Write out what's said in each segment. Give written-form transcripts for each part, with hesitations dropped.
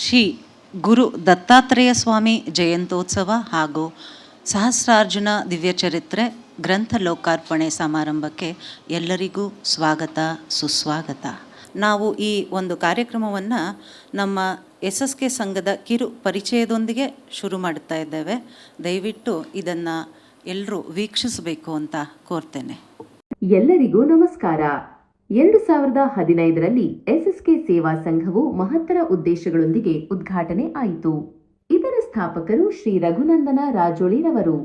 ಶ್ರೀ ಗುರು ದತ್ತಾತ್ರೇಯ ಸ್ವಾಮಿ ಜಯಂತ್ಯೋತ್ಸವ ಹಾಗೂ ಸಹಸ್ರಾರ್ಜುನ ದಿವ್ಯಚರಿತ್ರೆ ಗ್ರಂಥ ಲೋಕಾರ್ಪಣೆ ಸಮಾರಂಭಕ್ಕೆ ಎಲ್ಲರಿಗೂ ಸ್ವಾಗತ ಸುಸ್ವಾಗತ. ನಾವು ಈ ಒಂದು ಕಾರ್ಯಕ್ರಮವನ್ನು ನಮ್ಮ SSK ಸಂಘದ ಕಿರು ಪರಿಚಯದೊಂದಿಗೆ ಶುರು ಮಾಡ್ತಾ ಇದ್ದೇವೆ. ದಯವಿಟ್ಟು ಇದನ್ನು ಎಲ್ಲರೂ ವೀಕ್ಷಿಸಬೇಕು ಅಂತ ಕೋರ್ತೇನೆ. ಎಲ್ಲರಿಗೂ ನಮಸ್ಕಾರ. 2015ರಲ್ಲಿ SSK ಸೇವಾ ಸಂಘವು ಮಹತ್ತರ ಉದ್ದೇಶಗಳೊಂದಿಗೆ ಉದ್ಘಾಟನೆ ಆಯಿತು. ಇದರ ಸ್ಥಾಪಕರು ಶ್ರೀ ರಘುನಂದನ ರಾಜೋಳಿರವರು.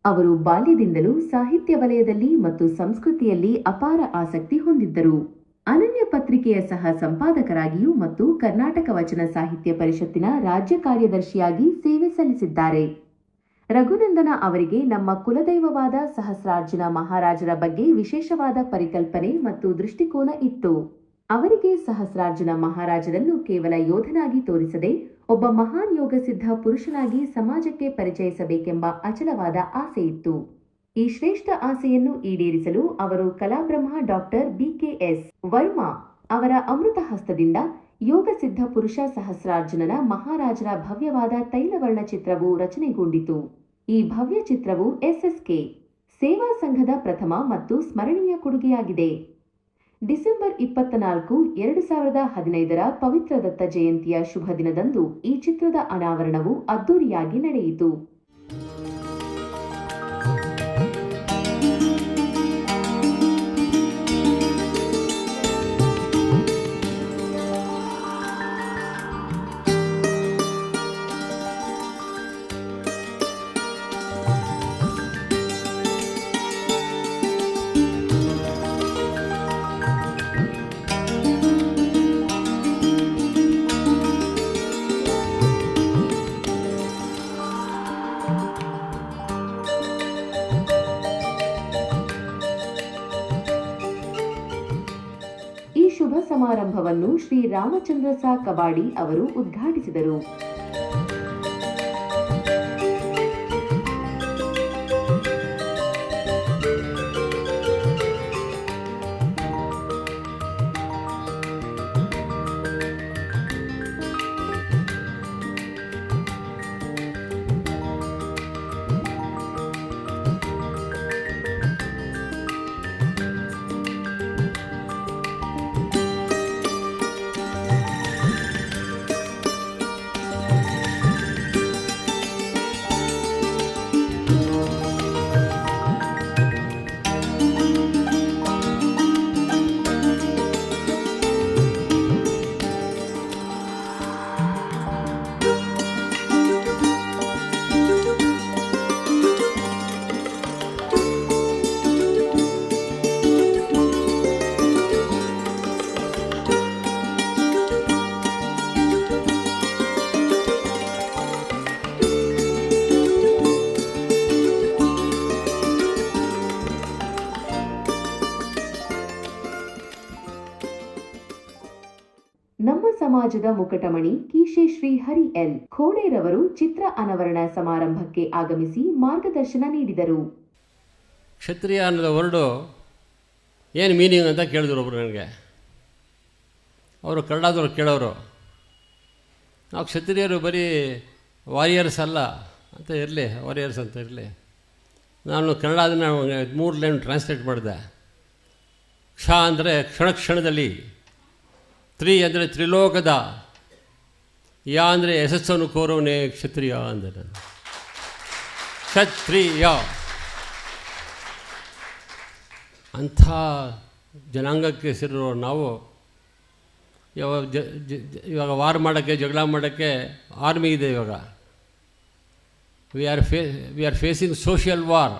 ಅವರು ಬಾಲ್ಯದಿಂದಲೂ ಸಾಹಿತ್ಯ ವಲಯದಲ್ಲಿ ಮತ್ತು ಸಂಸ್ಕೃತಿಯಲ್ಲಿ ಅಪಾರ ಆಸಕ್ತಿ ಹೊಂದಿದ್ದರು. ಅನನ್ಯ ಪತ್ರಿಕೆಯ ಸಹ ಸಂಪಾದಕರಾಗಿಯೂ ಮತ್ತು ಕರ್ನಾಟಕ ವಚನ ಸಾಹಿತ್ಯ ಪರಿಷತ್ತಿನ ರಾಜ್ಯ ಕಾರ್ಯದರ್ಶಿಯಾಗಿ ಸೇವೆ ಸಲ್ಲಿಸಿದ್ದಾರೆ. ರಘುನಂದನ ಅವರಿಗೆ ನಮ್ಮ ಕುಲದೈವವಾದ ಸಹಸ್ರಾರ್ಜುನ ಮಹಾರಾಜರ ಬಗ್ಗೆ ವಿಶೇಷವಾದ ಪರಿಕಲ್ಪನೆ ಮತ್ತು ದೃಷ್ಟಿಕೋನ ಇತ್ತು. ಅವರಿಗೆ ಸಹಸ್ರಾರ್ಜುನ ಮಹಾರಾಜರನ್ನು ಕೇವಲ ಯೋಧನಾಗಿ ತೋರಿಸದೆ ಒಬ್ಬ ಮಹಾನ್ ಯೋಗಸಿದ್ಧ ಪುರುಷನಾಗಿ ಸಮಾಜಕ್ಕೆ ಪರಿಚಯಿಸಬೇಕೆಂಬ ಅಚಲವಾದ ಆಸೆ ಇತ್ತು. ಈ ಶ್ರೇಷ್ಠ ಆಸೆಯನ್ನು ಈಡೇರಿಸಲು ಅವರು ಕಲಾಬ್ರಹ್ಮ ಡಾಕ್ಟರ್ BKS ವರ್ಮಾ ಅವರ ಅಮೃತ ಹಸ್ತದಿಂದ ಯೋಗಸಿದ್ಧ ಪುರುಷ ಸಹಸ್ರಾರ್ಜುನನ ಮಹಾರಾಜರ ಭವ್ಯವಾದ ತೈಲವರ್ಣ ಚಿತ್ರವು ರಚನೆಗೊಂಡಿತು. ಈ ಭವ್ಯ ಚಿತ್ರವು SSK ಸೇವಾ ಸಂಘದ ಪ್ರಥಮ ಮತ್ತು ಸ್ಮರಣೀಯ ಕೊಡುಗೆಯಾಗಿದೆ. ಡಿಸೆಂಬರ್ 24, 2015ರ ಪವಿತ್ರ ದತ್ತ ಜಯಂತಿಯ ಶುಭ ದಿನದಂದು ಈ ಚಿತ್ರದ ಅನಾವರಣವು ಅದ್ದೂರಿಯಾಗಿ ನಡೆಯಿತು. ಶುಭ ಸಮಾರಂಭವನ್ನು ಶ್ರೀ ರಾಮಚಂದ್ರ ಸಾ ಕಬಾಡಿ ಅವರು ಉದ್ಘಾಟಿಸಿದರು. ನಮ್ಮ ಸಮಾಜದ ಮುಕಟಮಣಿ ಕೀಶೆ ಶ್ರೀ ಹರಿ ಎಲ್ ಖೋಡೇರವರು ಚಿತ್ರ ಅನಾವರಣ ಸಮಾರಂಭಕ್ಕೆ ಆಗಮಿಸಿ ಮಾರ್ಗದರ್ಶನ ನೀಡಿದರು. ಕ್ಷತ್ರಿಯ ಅನ್ನೋದು ವರ್ಡು ಏನು ಮೀನಿಂಗ್ ಅಂತ ಕೇಳಿದ್ರು ಒಬ್ಬರು ನನಗೆ. ಅವರು ಕನ್ನಡದವ್ರು ಕೇಳೋರು. ನಾವು ಕ್ಷತ್ರಿಯರು ಬರೀ ವಾರಿಯರ್ಸ್ ಅಲ್ಲ ಅಂತ ಇರಲಿ, ವಾರಿಯರ್ಸ್ ಅಂತ ಇರಲಿ. ನಾನು ಕನ್ನಡದನ್ನ 3 ಲೈನ್ ಟ್ರಾನ್ಸ್ಲೇಟ್ ಮಾಡಿದೆ. ಕ್ಷ ಅಂದರೆ ಕ್ಷಣದಲ್ಲಿ, ತ್ರಿ ಅಂದರೆ ತ್ರಿಲೋಕದ, ಯಾ ಅಂದರೆ ಯಶಸ್ಸನ್ನು ಕೋರೋನೇ ಕ್ಷತ್ರಿಯ ಅಂದರೆ ನಾನು ಕ್ಷತ್ರಿಯ. ಅಂಥ ಜನಾಂಗಕ್ಕೆ ಸೇರಿರೋ ನಾವು ಇವಾಗ ವಾರ್ ಮಾಡೋಕ್ಕೆ, ಜಗಳ ಮಾಡೋಕ್ಕೆ ಆರ್ಮಿ ಇದೆ. ಇವಾಗ we are facing social war.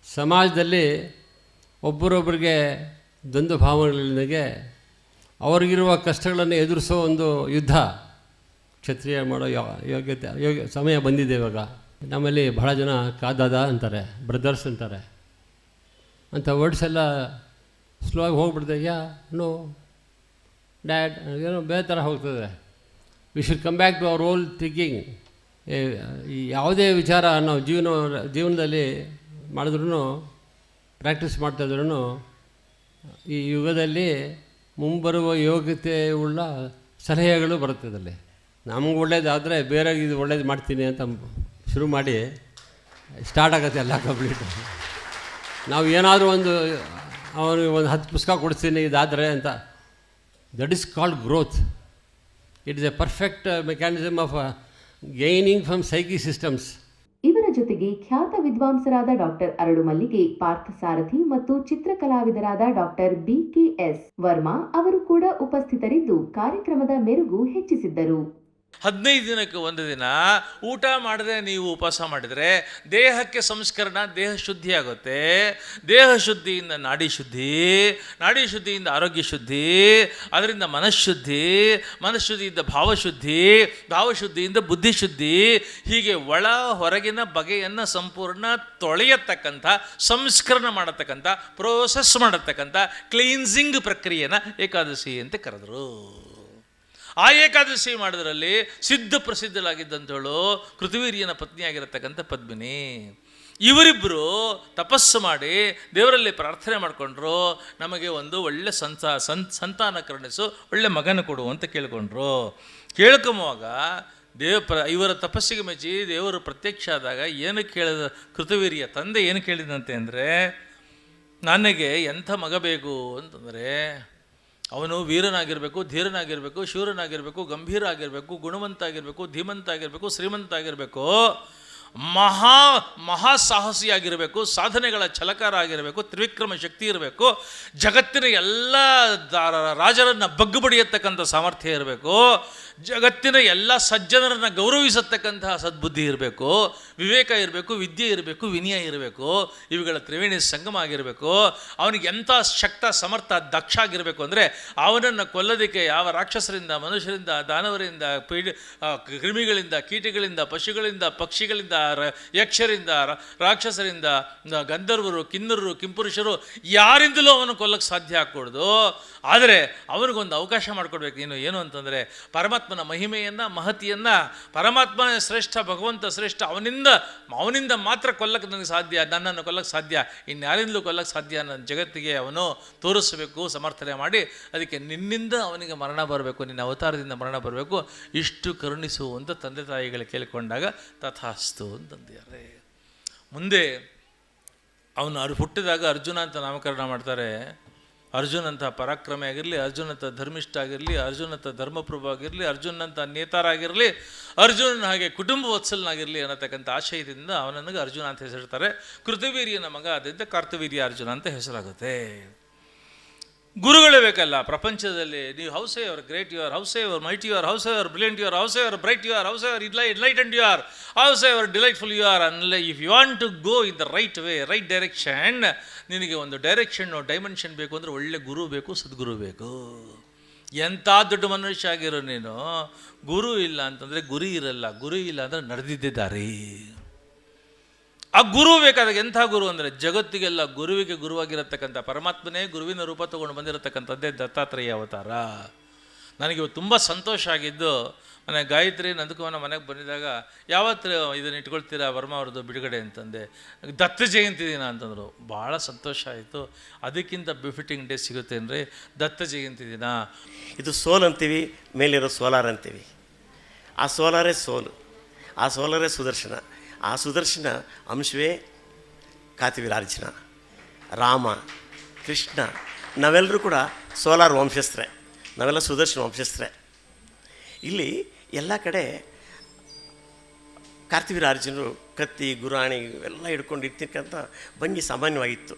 ಸಮಾಜದಲ್ಲಿ ಒಬ್ಬರೊಬ್ಬರಿಗೆ ದ್ವಂದ್ವ ಭಾವನೆಗಳಿಗೆ ಅವ್ರಿಗಿರುವ ಕಷ್ಟಗಳನ್ನು ಎದುರಿಸೋ ಒಂದು ಯುದ್ಧ ಕ್ಷತ್ರಿಯ ಮಾಡೋ ಯೋಗ್ಯ ಸಮಯ ಬಂದಿದೆ ಇವಾಗ. ನಮ್ಮಲ್ಲಿ ಬಹಳ ಜನ ಕಾದಾದ ಅಂತಾರೆ, ಬ್ರದರ್ಸ್ ಅಂತಾರೆ. ಅಂಥ ವರ್ಡ್ಸ್ ಎಲ್ಲ ಸ್ಲೋ ಆಗಿ ಹೋಗ್ಬಿಡ್ತದೆ. ನೋ ಡ್ಯಾಡ್ ಏನೋ ಬೇರೆ ಥರ ಹೋಗ್ತದೆ. We should come back to our old thinking. ಯಾವುದೇ ವಿಚಾರ ನಾವು ಜೀವನದಲ್ಲಿ ಮಾಡಿದ್ರೂ, ಪ್ರಾಕ್ಟೀಸ್ ಮಾಡ್ತಾಯಿದ್ರೂ, ಈ ಯುಗದಲ್ಲಿ ಮುಂಬರುವ ಯೋಗ್ಯತೆ ಉಳ್ಳ ಸಲಹೆಗಳು ಬರುತ್ತದಲ್ಲಿ. ನಮ್ಗೆ ಒಳ್ಳೇದಾದರೆ ಬೇರೆ ಇದು ಒಳ್ಳೇದು ಮಾಡ್ತೀನಿ ಅಂತ ಶುರು ಮಾಡಿ ಸ್ಟಾರ್ಟ್ ಆಗುತ್ತೆ ಎಲ್ಲ ಕಂಪ್ಲೀಟ್. ನಾವು ಏನಾದರೂ ಅವನಿಗೆ ಒಂದು 10 ಪುಸ್ತಕ ಕೊಡಿಸ್ತೀನಿ ಇದಾದರೆ ಅಂತ, that is called growth. It is A perfect mechanism of gaining from psyche systems. ಇವರ ಜೊತೆಗೆ ಖ್ಯಾತ ವಿದ್ವಾಂಸರಾದ ಡಾಕ್ಟರ್ ಅರಳು ಮಲ್ಲಿಗೆ, ಪಾರ್ಥಸಾರಥಿ ಮತ್ತು ಚಿತ್ರಕಲಾವಿದರಾದ ಡಾಕ್ಟರ್ BKS ವರ್ಮಾ ಅವರು ಕೂಡ ಉಪಸ್ಥಿತರಿದ್ದು ಕಾರ್ಯಕ್ರಮದ ಮೆರುಗು ಹೆಚ್ಚಿಸಿದ್ದರು. 15 ದಿನಕ್ಕೆ ಒಂದು ದಿನ ಊಟ ಮಾಡದೆ ನೀವು ಉಪವಾಸ ಮಾಡಿದರೆ ದೇಹಕ್ಕೆ ಸಂಸ್ಕರಣ, ದೇಹ ಶುದ್ಧಿ ಆಗುತ್ತೆ. ದೇಹ ಶುದ್ಧಿಯಿಂದ ನಾಡಿ ಶುದ್ಧಿ, ನಾಡಿ ಶುದ್ಧಿಯಿಂದ ಆರೋಗ್ಯ ಶುದ್ಧಿ, ಅದರಿಂದ ಮನಃಶುದ್ಧಿ, ಮನಃಶುದ್ಧಿಯಿಂದ ಭಾವಶುದ್ಧಿ, ಭಾವಶುದ್ಧಿಯಿಂದ ಬುದ್ಧಿಶುದ್ಧಿ. ಹೀಗೆ ಒಳ ಹೊರಗಿನ ಬಗೆಯನ್ನು ಸಂಪೂರ್ಣ ತೊಳೆಯತಕ್ಕಂಥ, ಸಂಸ್ಕರಣ ಮಾಡತಕ್ಕಂಥ, ಪ್ರೋಸೆಸ್ ಮಾಡತಕ್ಕಂಥ ಕ್ಲೀನ್ಸಿಂಗ್ ಪ್ರಕ್ರಿಯೆನ ಏಕಾದಶಿ ಅಂತ ಕರೆದರು. ಆ ಏಕಾದಶಿ ಮಾಡೋದ್ರಲ್ಲಿ ಸಿದ್ಧ ಪ್ರಸಿದ್ಧಳಾಗಿದ್ದಂಥವಳು ಕೃತವೀರ್ಯನ ಪತ್ನಿಯಾಗಿರತಕ್ಕಂಥ ಪದ್ಮಿನಿ. ಇವರಿಬ್ಬರು ತಪಸ್ಸು ಮಾಡಿ ದೇವರಲ್ಲಿ ಪ್ರಾರ್ಥನೆ ಮಾಡಿಕೊಂಡ್ರು, ನಮಗೆ ಒಂದು ಒಳ್ಳೆ ಸಂತಾನ ಕರುಣಿಸು, ಒಳ್ಳೆ ಮಗನ ಕೊಡು ಅಂತ ಕೇಳ್ಕೊಂಡ್ರು. ಕೇಳ್ಕೊಂಬುವಾಗ ಇವರ ತಪಸ್ಸಿಗೆ ಮೆಚ್ಚಿ ದೇವರು ಪ್ರತ್ಯಕ್ಷ ಆದಾಗ ಏನು ಕೇಳಿದ ಕೃತವೀರ್ಯ ತಂದೆ ಏನು ಕೇಳಿದಂತೆ ಅಂದರೆ, ನನಗೆ ಎಂಥ ಮಗ ಬೇಕು ಅಂತಂದರೆ ಅವನು ವೀರನಾಗಿರಬೇಕು, ಧೀರನಾಗಿರಬೇಕು, ಶೂರನಾಗಿರಬೇಕು, ಗಂಭೀರ ಆಗಿರಬೇಕು, ಗುಣವಂತ ಆಗಿರಬೇಕು, ಧೀಮಂತ ಆಗಿರಬೇಕು, ಶ್ರೀಮಂತ ಆಗಿರಬೇಕು, ಮಹಾಸಾಹಸಿಯಾಗಿರಬೇಕು, ಸಾಧನೆಗಳ ಛಲಕಾರ ಆಗಿರಬೇಕು, ತ್ರಿವಿಕ್ರಮ ಶಕ್ತಿ ಇರಬೇಕು, ಜಗತ್ತಿನ ಎಲ್ಲ ರಾಜರನ್ನು ಬಗ್ಗು ಬಡಿಯತಕ್ಕಂಥ ಸಾಮರ್ಥ್ಯ ಇರಬೇಕು, ಜಗತ್ತಿನ ಎಲ್ಲ ಸಜ್ಜನರನ್ನು ಗೌರವಿಸತಕ್ಕಂತಹ ಸದ್ಬುದ್ಧಿ ಇರಬೇಕು, ವಿವೇಕ ಇರಬೇಕು, ವಿದ್ಯೆ ಇರಬೇಕು, ವಿನಯ ಇರಬೇಕು, ಇವುಗಳ ತ್ರಿವೇಣಿ ಸಂಗಮ ಆಗಿರಬೇಕು. ಅವನಿಗೆ ಎಂಥ ಶಕ್ತ ಸಮರ್ಥ ದಕ್ಷ ಆಗಿರಬೇಕು ಅಂದರೆ ಅವನನ್ನು ಕೊಲ್ಲೋದಕ್ಕೆ ಯಾವ ರಾಕ್ಷಸರಿಂದ, ಮನುಷ್ಯರಿಂದ, ದಾನವರಿಂದ, ಕ್ರಿಮಿಗಳಿಂದ, ಕೀಟಗಳಿಂದ, ಪಶುಗಳಿಂದ, ಪಕ್ಷಿಗಳಿಂದ, ಯಕ್ಷರಿಂದ, ರಾಕ್ಷಸರಿಂದ, ಗಂಧರ್ವರು, ಕಿನ್ನರರು, ಕಿಂಪುರುಷರು ಯಾರಿಂದಲೂ ಅವನು ಕೊಲ್ಲಕ್ಕೆ ಸಾಧ್ಯ ಆಗ್ಕೊಡ್ದು. ಆದರೆ ಅವನಿಗೊಂದು ಅವಕಾಶ ಮಾಡಿಕೊಡ್ಬೇಕು. ನೀನು ಏನು ಅಂತಂದರೆ ಪರಮಾತ್ಮನ ಮಹಿಮೆಯನ್ನು, ಮಹತಿಯನ್ನು, ಪರಮಾತ್ಮ ಶ್ರೇಷ್ಠ, ಭಗವಂತ ಶ್ರೇಷ್ಠ, ಅವನಿಂದ ಮಾತ್ರ ಕೊಲ್ಲಕ್ಕೆ ನನಗೆ ಸಾಧ್ಯ, ನನ್ನನ್ನು ಕೊಲ್ಲಕ್ಕೆ ಸಾಧ್ಯ, ಇನ್ಯಾರಿಂದಲೂ ಕೊಲ್ಲಕ್ಕೆ ಸಾಧ್ಯ ನನ್ನ ಜಗತ್ತಿಗೆ ಅವನು ತೋರಿಸಬೇಕು, ಸಮರ್ಥನೆ ಮಾಡಿ. ಅದಕ್ಕೆ ನಿನ್ನಿಂದ ಅವನಿಗೆ ಮರಣ ಬರಬೇಕು, ನಿನ್ನ ಅವತಾರದಿಂದ ಮರಣ ಬರಬೇಕು, ಇಷ್ಟು ಕರುಣಿಸು ಅಂತ ತಂದೆ ತಾಯಿಗಳು ಕೇಳಿಕೊಂಡಾಗ ತಥಾಸ್ತು ಅಂತಂದಿದ್ದಾರೆ. ಮುಂದೆ ಅವನು ಹುಟ್ಟಿದಾಗ ಅರ್ಜುನ ಅಂತ ನಾಮಕರಣ ಮಾಡ್ತಾರೆ. ಅರ್ಜುನಂಥ ಪರಾಕ್ರಮಿ ಆಗಿರಲಿ, ಅರ್ಜುನಂಥ ಧರ್ಮಿಷ್ಠ ಆಗಿರಲಿ, ಅರ್ಜುನಂಥ ಧರ್ಮಪ್ರಭು ಆಗಿರಲಿ, ಅರ್ಜುನಂಥ ನೇತಾರ ಆಗಿರಲಿ, ಅರ್ಜುನನ ಹಾಗೆ ಕುಟುಂಬ ವತ್ಸಲನಾಗಿರಲಿ ಅನ್ನತಕ್ಕಂಥ ಆಶಯದಿಂದ ಅವನನ್ನು ಅರ್ಜುನ ಅಂತ ಹೆಸರಿಡ್ತಾರೆ. ಕೃತವೀರ್ಯನ ಮಗ ಆದ್ದರಿಂದ ಕಾರ್ತವೀರ್ಯ ಅರ್ಜುನ ಅಂತ ಹೆಸರಾಗುತ್ತೆ. ಗುರುಗಳೇ ಬೇಕಲ್ಲ ಪ್ರಪಂಚದಲ್ಲಿ. ನೀವು how's your great you are, how's your mighty you are, how's your brilliant you are, how's your bright you are, how's your enlightened you are, how's your delightful you are. If you want to go in the right way, right direction, ನಿನಗೆ ಒಂದು direction, dimension ಬೇಕು ಅಂದರೆ ಒಳ್ಳೆ ಗುರು ಬೇಕು, ಸದ್ಗುರು ಬೇಕು. ಎಂಥ ದೊಡ್ಡ ಮನುಷ್ಯ ಆಗಿರೋ ನೀನು, ಗುರು ಇಲ್ಲ ಅಂತಂದರೆ ಗುರಿ ಇರಲ್ಲ, ಗುರಿ ಇಲ್ಲ ಅಂದರೆ ನಡೆದಿದ್ದೇ ದಾರಿ. ಆ ಗುರು ಬೇಕಾದಾಗ ಎಂಥ ಗುರು ಅಂದರೆ ಜಗತ್ತಿಗೆಲ್ಲ ಗುರುವಿಗೆ ಗುರುವಾಗಿರತಕ್ಕಂಥ ಪರಮಾತ್ಮನೇ ಗುರುವಿನ ರೂಪ ತೊಗೊಂಡು ಬಂದಿರತಕ್ಕಂಥದ್ದೇ ದತ್ತಾತ್ರೇಯ ಅವತಾರ. ನನಗೆ ತುಂಬ ಸಂತೋಷ ಆಗಿದ್ದು, ಮನೆ ಗಾಯತ್ರಿ ನಂದಕುಮಾರ ಮನೆಗೆ ಬಂದಿದ್ದಾಗ, ಯಾವತ್ತು ಇದನ್ನು ಇಟ್ಕೊಳ್ತೀರಾ ವರ್ಮ ಅವ್ರದ್ದು ಬಿಡುಗಡೆ ಅಂತಂದೆ. ದತ್ತ ಜಯಂತಿ ದಿನ ಅಂತಂದರು. ಭಾಳ ಸಂತೋಷ ಆಯಿತು. ಅದಕ್ಕಿಂತ ಬಿಫಿಟಿಂಗ್ ಡೇ ಸಿಗುತ್ತೆ ಅಂದರೆ ದತ್ತ ಜಯಂತಿ ದಿನ. ಇದು ಸೋಲ್ ಅಂತೀವಿ, ಮೇಲಿರೋ ಸೋಲಾರ್ ಅಂತೀವಿ. ಆ ಸೋಲಾರೇ ಸೋಲು, ಆ ಸೋಲಾರೇ ಸುದರ್ಶನ, ಆ ಸುದರ್ಶನ ಅಂಶವೇ ಕಾತಿವೀರಾರ್ಜುನ, ರಾಮ, ಕೃಷ್ಣ. ನಾವೆಲ್ಲರೂ ಕೂಡ ಸೋಲಾರ್ ವಂಶಸ್ಥರೇ, ನಾವೆಲ್ಲ ಸುದರ್ಶನ ವಂಶಸ್ಥರೇ. ಇಲ್ಲಿ ಎಲ್ಲ ಕಡೆ ಕಾರ್ತಿವೀರಾರ್ಜುನರು ಕತ್ತಿ, ಗುರಾಣಿ ಇವೆಲ್ಲ ಹಿಡ್ಕೊಂಡು ಇರ್ತಕ್ಕಂಥ ಭಂಗಿ ಸಾಮಾನ್ಯವಾಗಿತ್ತು.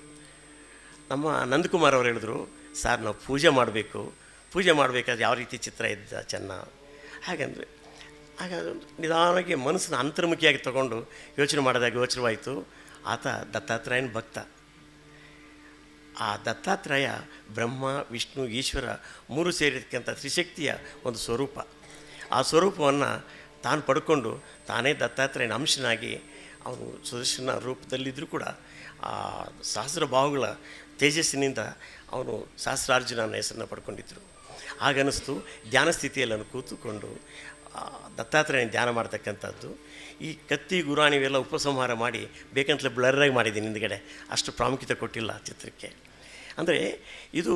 ನಮ್ಮ ನಂದಕುಮಾರ್ ಅವರು ಹೇಳಿದ್ರು, ಸರ್ ನಾವು ಪೂಜೆ ಮಾಡಬೇಕು, ಪೂಜೆ ಮಾಡಬೇಕಾದ್ರೆ ಯಾವ ರೀತಿ ಚಿತ್ರ ಇದ್ದ ಚೆನ್ನ ಹಾಗಂದರೆ. ಆಗ ನಿಧಾನವಾಗಿ ಮನಸ್ಸನ್ನ ಅಂತರ್ಮುಖಿಯಾಗಿ ತಗೊಂಡು ಯೋಚನೆ ಮಾಡಿದಾಗ ಯೋಚನೆವಾಯಿತು, ಆತ ದತ್ತಾತ್ರೇಯನ ಭಕ್ತ. ಆ ದತ್ತಾತ್ರೇಯ ಬ್ರಹ್ಮ, ವಿಷ್ಣು, ಈಶ್ವರ ಮೂರು ಸೇರಿರ್ತಕ್ಕಂಥ ತ್ರಿಶಕ್ತಿಯ ಒಂದು ಸ್ವರೂಪ. ಆ ಸ್ವರೂಪವನ್ನು ತಾನು ಪಡ್ಕೊಂಡು ತಾನೇ ದತ್ತಾತ್ರೇಯನ ಅಂಶನಾಗಿ ಅವನು ಸುದರ್ಶನ ರೂಪದಲ್ಲಿದ್ದರೂ ಕೂಡ ಆ ಸಹಸ್ರ ಬಾಹುಗಳ ತೇಜಸ್ಸಿನಿಂದ ಅವನು ಸಹಸ್ರಾರ್ಜುನನ ಹೆಸರನ್ನು ಪಡ್ಕೊಂಡಿದ್ದರು. ಹಾಗನ್ನಿಸ್ತು, ಧ್ಯಾನ ಸ್ಥಿತಿಯಲ್ಲಿ ಅವನು ಕೂತುಕೊಂಡು ದತ್ತಾತ್ರೇಯನ ಧ್ಯಾನ ಮಾಡ್ತಕ್ಕಂಥದ್ದು. ಈ ಕತ್ತಿ, ಗುರಾಣಿ ಇವೆಲ್ಲ ಉಪಸಂಹಾರ ಮಾಡಿ ಬೇಕಂತಲೇ ಬ್ಲರ್ರಾಗಿ ಮಾಡಿದ್ದೀನಿ ಹಿಂದ್ಗಡೆ, ಅಷ್ಟು ಪ್ರಾಮುಖ್ಯತೆ ಕೊಟ್ಟಿಲ್ಲ ಚಿತ್ರಕ್ಕೆ. ಅಂದರೆ ಇದು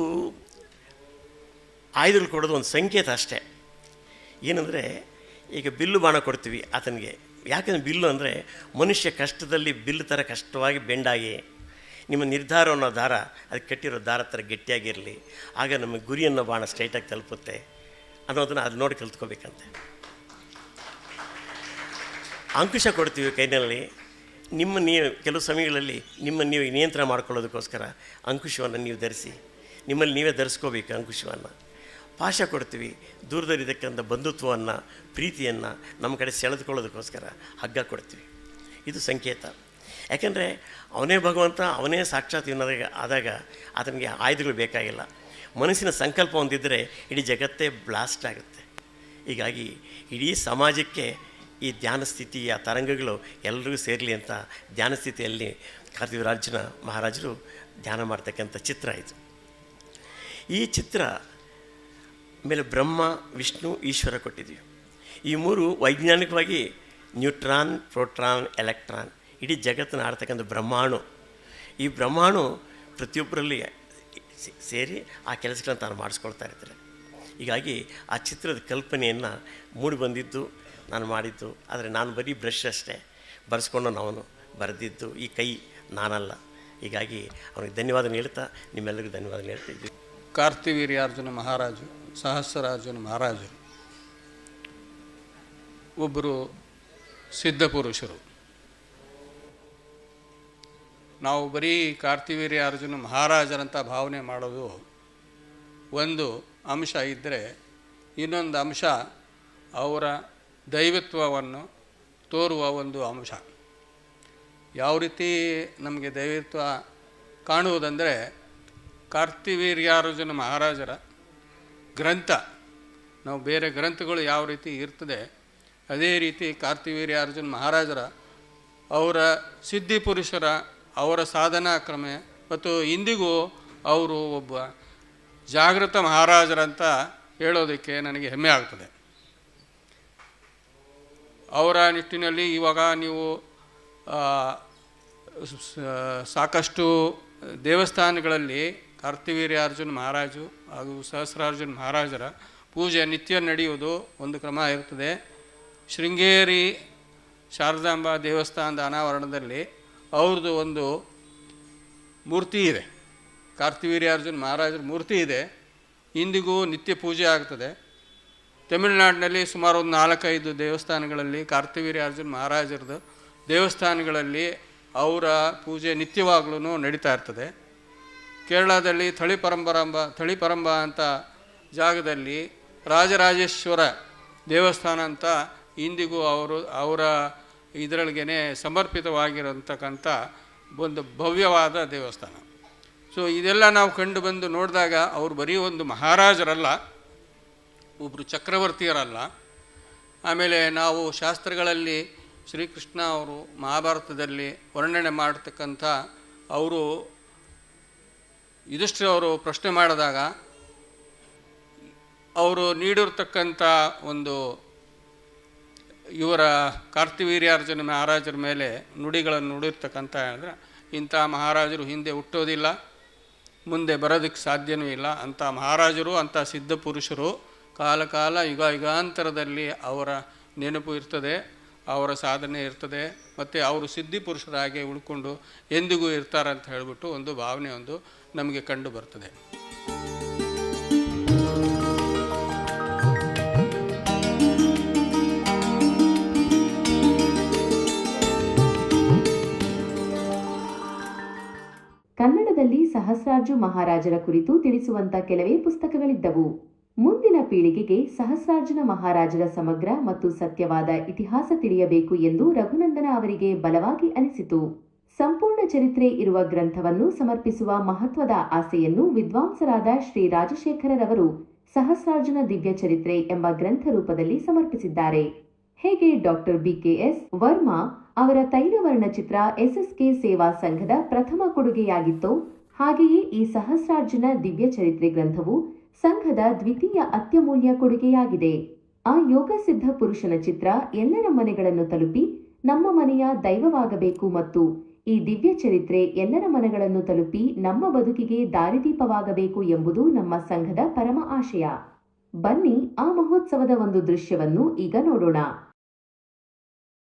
ಆಯುಧಗಳು ಕೊಡೋದು ಒಂದು ಸಂಕೇತ ಅಷ್ಟೇ. ಏನಂದರೆ ಈಗ ಬಿಲ್ಲು ಬಾಣ ಕೊಡ್ತೀವಿ ಆತನಿಗೆ. ಯಾಕಂದರೆ ಬಿಲ್ಲು ಅಂದರೆ ಮನುಷ್ಯ ಕಷ್ಟದಲ್ಲಿ ಬಿಲ್ಲು ಥರ ಕಷ್ಟವಾಗಿ ಬೆಂಡಾಗಿ ನಿಮ್ಮ ನಿರ್ಧಾರ ಅನ್ನೋ ದಾರ ಅದಕ್ಕೆ ಕಟ್ಟಿರೋ ದಾರ ಥರ ಗಟ್ಟಿಯಾಗಿರಲಿ, ಆಗ ನಮಗೆ ಗುರಿ ಅನ್ನೋ ಬಾಣ ಸ್ಟ್ರೈಟಾಗಿ ತಲುಪುತ್ತೆ ಅನ್ನೋದನ್ನು ಅದು ನೋಡಿ ಕಲ್ತ್ಕೋಬೇಕಂತೆ. ಅಂಕುಶ ಕೊಡ್ತೀವಿ ಕೈನಲ್ಲಿ. ನೀವು ಕೆಲವು ಸಮಯಗಳಲ್ಲಿ ನಿಮ್ಮನ್ನು ನೀವು ನಿಯಂತ್ರಣ ಮಾಡ್ಕೊಳ್ಳೋದಕ್ಕೋಸ್ಕರ ಅಂಕುಶವನ್ನು ನೀವು ಧರಿಸಿ, ನಿಮ್ಮಲ್ಲಿ ನೀವೇ ಧರಿಸ್ಕೋಬೇಕು ಅಂಕುಶವನ್ನು. ಪಾಶ ಕೊಡ್ತೀವಿ, ದೂರದಲ್ಲಿದ್ದಕ್ಕಂಥ ಬಂಧುತ್ವವನ್ನು, ಪ್ರೀತಿಯನ್ನು ನಮ್ಮ ಕಡೆ ಸೆಳೆದುಕೊಳ್ಳೋದಕ್ಕೋಸ್ಕರ ಹಗ್ಗ ಕೊಡ್ತೀವಿ. ಇದು ಸಂಕೇತ. ಯಾಕೆಂದರೆ ಅವನೇ ಭಗವಂತ, ಅವನೇ ಸಾಕ್ಷಾತ್ ಆದಾಗ ಆತನಿಗೆ ಆಯುಧಗಳು ಬೇಕಾಗಿಲ್ಲ. ಮನಸ್ಸಿನ ಸಂಕಲ್ಪ ಹೊಂದಿದ್ದರೆ ಇಡೀ ಜಗತ್ತೇ ಬ್ಲಾಸ್ಟ್ ಆಗುತ್ತೆ. ಹೀಗಾಗಿ ಇಡೀ ಸಮಾಜಕ್ಕೆ ಈ ಧ್ಯಾನ ಸ್ಥಿತಿಯ ತರಂಗಗಳು ಎಲ್ಲರಿಗೂ ಸೇರಲಿ ಅಂತ ಧ್ಯಾನ ಸ್ಥಿತಿಯಲ್ಲಿ ಕಾರ್ತಿವೀರ್ಯಾರ್ಜುನ ಮಹಾರಾಜರು ಧ್ಯಾನ ಮಾಡ್ತಕ್ಕಂಥ ಚಿತ್ರ ಇದು. ಈ ಚಿತ್ರ ಮೇಲೆ ಬ್ರಹ್ಮ, ವಿಷ್ಣು, ಈಶ್ವರ ಕೊಟ್ಟಿದ್ದೀವಿ. ಈ ಮೂರು ವೈಜ್ಞಾನಿಕವಾಗಿ ನ್ಯೂಟ್ರಾನ್, ಪ್ರೋಟ್ರಾನ್, ಎಲೆಕ್ಟ್ರಾನ್ ಇಡೀ ಜಗತ್ತನ್ನು ಆಡ್ತಕ್ಕಂಥ ಬ್ರಹ್ಮಾಣು. ಈ ಬ್ರಹ್ಮಾಣು ಪ್ರತಿಯೊಬ್ಬರಲ್ಲಿ ಸೇರಿ ಆ ಕೆಲಸಗಳನ್ನು ತಾನು ಮಾಡಿಸ್ಕೊಳ್ತಾ ಇರ್ತಾರೆ. ಹೀಗಾಗಿ ಆ ಚಿತ್ರದ ಕಲ್ಪನೆಯನ್ನು ಮೂಡಿ ಬಂದಿದ್ದು ನಾನು ಮಾಡಿದ್ದು. ಆದರೆ ನಾನು ಬರೀ ಬ್ರಷ್ ಅಷ್ಟೇ ಬರೆಸ್ಕೊಂಡು ನಾನು ಬರೆದಿದ್ದು, ಈ ಕೈ ನಾನಲ್ಲ. ಹೀಗಾಗಿ ಅವನಿಗೆ ಧನ್ಯವಾದ ಹೇಳ್ತಾ ನಿಮ್ಮೆಲ್ಲರಿಗೂ ಧನ್ಯವಾದ ಹೇಳ್ತಾಯಿದ್ವಿ. ಕಾರ್ತಿವೀರ್ಯಾರ್ಜುನ ಮಹಾರಾಜು, ಸಹಸ್ರಾರ್ಜುನ ಮಹಾರಾಜರು ಒಬ್ಬರು ಸಿದ್ಧಪುರುಷರು. ನಾವು ಬರೀ ಕಾರ್ತಿವೀರ್ಯಾರ್ಜುನ ಮಹಾರಾಜರಂತ ಭಾವನೆ ಮಾಡೋದು ಒಂದು ಅಂಶ ಇದ್ದರೆ, ಇನ್ನೊಂದು ಅಂಶ ಅವರ ದೈವತ್ವವನ್ನು ತೋರುವ ಒಂದು ಅಂಶ. ಯಾವ ರೀತಿ ನಮಗೆ ದೈವತ್ವ ಕಾಣುವುದಂದರೆ, ಕಾರ್ತಿವೀರ್ಯಾರ್ಜುನ ಮಹಾರಾಜರ ಗ್ರಂಥ, ನಾವು ಬೇರೆ ಗ್ರಂಥಗಳು ಯಾವ ರೀತಿ ಇರ್ತದೆ ಅದೇ ರೀತಿ ಕಾರ್ತಿವೀರ್ಯಾರ್ಜುನ ಮಹಾರಾಜರ ಅವರ ಸಿದ್ಧಿಪುರುಷರ ಅವರ ಸಾಧನಾ ಕ್ರಮ ಮತ್ತು ಇಂದಿಗೂ ಅವರು ಒಬ್ಬ ಜಾಗೃತ ಮಹಾರಾಜರಂತ ಹೇಳೋದಕ್ಕೆ ನನಗೆ ಹೆಮ್ಮೆ ಆಗ್ತದೆ. ಅವರ ನಿಟ್ಟಿನಲ್ಲಿ ಇವಾಗ ನೀವು ಸಾಕಷ್ಟು ದೇವಸ್ಥಾನಗಳಲ್ಲಿ ಕಾರ್ತಿವೀರ್ಯಾರ್ಜುನ ಮಹಾರಾಜು ಹಾಗೂ ಸಹಸ್ರಾರ್ಜುನ ಮಹಾರಾಜರ ಪೂಜೆ ನಿತ್ಯ ನಡೆಯುವುದು ಒಂದು ಕ್ರಮ ಇರ್ತದೆ. ಶೃಂಗೇರಿ ಶಾರದಾಂಬಾ ದೇವಸ್ಥಾನದ ಅನಾವರಣದಲ್ಲಿ ಅವ್ರದ್ದು ಒಂದು ಮೂರ್ತಿ ಇದೆ, ಕಾರ್ತಿವೀರ್ಯಾರ್ಜುನ ಮಹಾರಾಜರ ಮೂರ್ತಿ ಇದೆ. ಇಂದಿಗೂ ನಿತ್ಯ ಪೂಜೆ ಆಗ್ತದೆ. ತಮಿಳುನಾಡಿನಲ್ಲಿ ಸುಮಾರು ಒಂದು 4-5 ದೇವಸ್ಥಾನಗಳಲ್ಲಿ ಕಾರ್ತಿವೀರ್ಯಾರ್ಜುನ ಮಹಾರಾಜರದು ದೇವಸ್ಥಾನಗಳಲ್ಲಿ ಅವರ ಪೂಜೆ ನಿತ್ಯವಾಗ್ಲೂ ನಡೀತಾ ಇರ್ತದೆ. ಕೇರಳದಲ್ಲಿ ಥಳಿಪರಂಬ ಅಂತ ಜಾಗದಲ್ಲಿ ರಾಜರಾಜೇಶ್ವರ ದೇವಸ್ಥಾನ ಅಂತ ಇಂದಿಗೂ ಅವರ ಇದರೊಳಗೇ ಸಮರ್ಪಿತವಾಗಿರತಕ್ಕಂಥ ಒಂದು ಭವ್ಯವಾದ ದೇವಸ್ಥಾನ. ಸೊ ಇದೆಲ್ಲ ನಾವು ಕಂಡು ಬಂದು ನೋಡಿದಾಗ ಅವರು ಬರೀ ಒಂದು ಮಹಾರಾಜರಲ್ಲ, ಒಬ್ಬರು ಚಕ್ರವರ್ತಿಯರಲ್ಲ. ಆಮೇಲೆ ನಾವು ಶಾಸ್ತ್ರಗಳಲ್ಲಿ ಶ್ರೀಕೃಷ್ಣ ಅವರು ಮಹಾಭಾರತದಲ್ಲಿ ವರ್ಣನೆ ಮಾಡತಕ್ಕಂಥ ಅವರು ಯುಧಿಷ್ಠಿರವರು ಪ್ರಶ್ನೆ ಮಾಡಿದಾಗ ಅವರು ನೀಡಿರ್ತಕ್ಕಂಥ ಒಂದು ಇವರ ಕಾರ್ತಿವೀರ್ಯಾರ್ಜುನ ಮಹಾರಾಜರ ಮೇಲೆ ನುಡಿಗಳನ್ನು ನುಡಿರ್ತಕ್ಕಂಥ ಹೇಳಿದ್ರೆ, ಇಂಥ ಮಹಾರಾಜರು ಹಿಂದೆ ಹುಟ್ಟೋದಿಲ್ಲ, ಮುಂದೆ ಬರೋದಕ್ಕೆ ಸಾಧ್ಯವೂ ಇಲ್ಲ. ಅಂಥ ಮಹಾರಾಜರು, ಅಂಥ ಸಿದ್ಧ ಪುರುಷರು ಕಾಲ ಯುಗಾಂತರದಲ್ಲಿ ಅವರ ನೆನಪು ಇರ್ತದೆ, ಅವರ ಸಾಧನೆ ಇರ್ತದೆ, ಮತ್ತು ಅವರು ಸಿದ್ಧಿ ಪುರುಷರಾಗಿ ಉಳ್ಕೊಂಡು ಎಂದಿಗೂ ಇರ್ತಾರೆ ಅಂತ ಹೇಳಿಬಿಟ್ಟು ಒಂದು ಭಾವನೆ ಒಂದು ನಮಗೆ ಕಂಡು ಬರ್ತದೆ. ಕನ್ನಡದಲ್ಲಿ ಸಹಸ್ರಾರ್ಜು ಮಹಾರಾಜರ ಕುರಿತು ತಿಳಿಸುವಂತ ಕೆಲವೇ ಪುಸ್ತಕಗಳಿದ್ದವು. ಮುಂದಿನ ಪೀಳಿಗೆಗೆ ಸಹಸ್ರಾರ್ಜುನ ಮಹಾರಾಜರ ಸಮಗ್ರ ಮತ್ತು ಸತ್ಯವಾದ ಇತಿಹಾಸ ತಿಳಿಯಬೇಕು ಎಂದು ರಘುನಂದನ ಅವರಿಗೆ ಬಲವಾಗಿ ಅನಿಸಿತು. ಸಂಪೂರ್ಣ ಚರಿತ್ರೆ ಇರುವ ಗ್ರಂಥವನ್ನು ಸಮರ್ಪಿಸುವ ಮಹತ್ವದ ಆಸೆಯನ್ನು ವಿದ್ವಾಂಸರಾದ ಶ್ರೀ ರಾಜಶೇಖರರವರು ಸಹಸ್ರಾರ್ಜುನ ದಿವ್ಯ ಚರಿತ್ರೆ ಎಂಬ ಗ್ರಂಥ ರೂಪದಲ್ಲಿ ಸಮರ್ಪಿಸಿದ್ದಾರೆ. ಹೇಗೆ ಡಾಕ್ಟರ್ BKS ವರ್ಮಾ ಅವರ ತೈಲವರ್ಣ ಚಿತ್ರ SSK ಸೇವಾ ಸಂಘದ ಪ್ರಥಮ ಕೊಡುಗೆಯಾಗಿತ್ತೋ ಹಾಗೆಯೇ ಈ ಸಹಸ್ರಾರ್ಜುನ ದಿವ್ಯ ಚರಿತ್ರೆ ಗ್ರಂಥವು ಸಂಘದ ದ್ವಿತೀಯ ಅತ್ಯಮೂಲ್ಯ ಕೊಡುಗೆಯಾಗಿದೆ. ಆ ಯೋಗಸಿದ್ಧ ಪುರುಷನ ಚಿತ್ರ ಎಲ್ಲರ ಮನೆಗಳನ್ನು ತಲುಪಿ ನಮ್ಮ ಮನೆಯ ದೈವವಾಗಬೇಕು ಮತ್ತು ಈ ದಿವ್ಯ ಚರಿತ್ರೆ ಎಲ್ಲರ ಮನಗಳನ್ನು ತಲುಪಿ ನಮ್ಮ ಬದುಕಿಗೆ ದಾರಿದೀಪವಾಗಬೇಕು ಎಂಬುದು ನಮ್ಮ ಸಂಘದ ಪರಮ ಆಶಯ. ಬನ್ನಿ ಆ ಮಹೋತ್ಸವದ ಒಂದು ದೃಶ್ಯವನ್ನು ಈಗ ನೋಡೋಣ.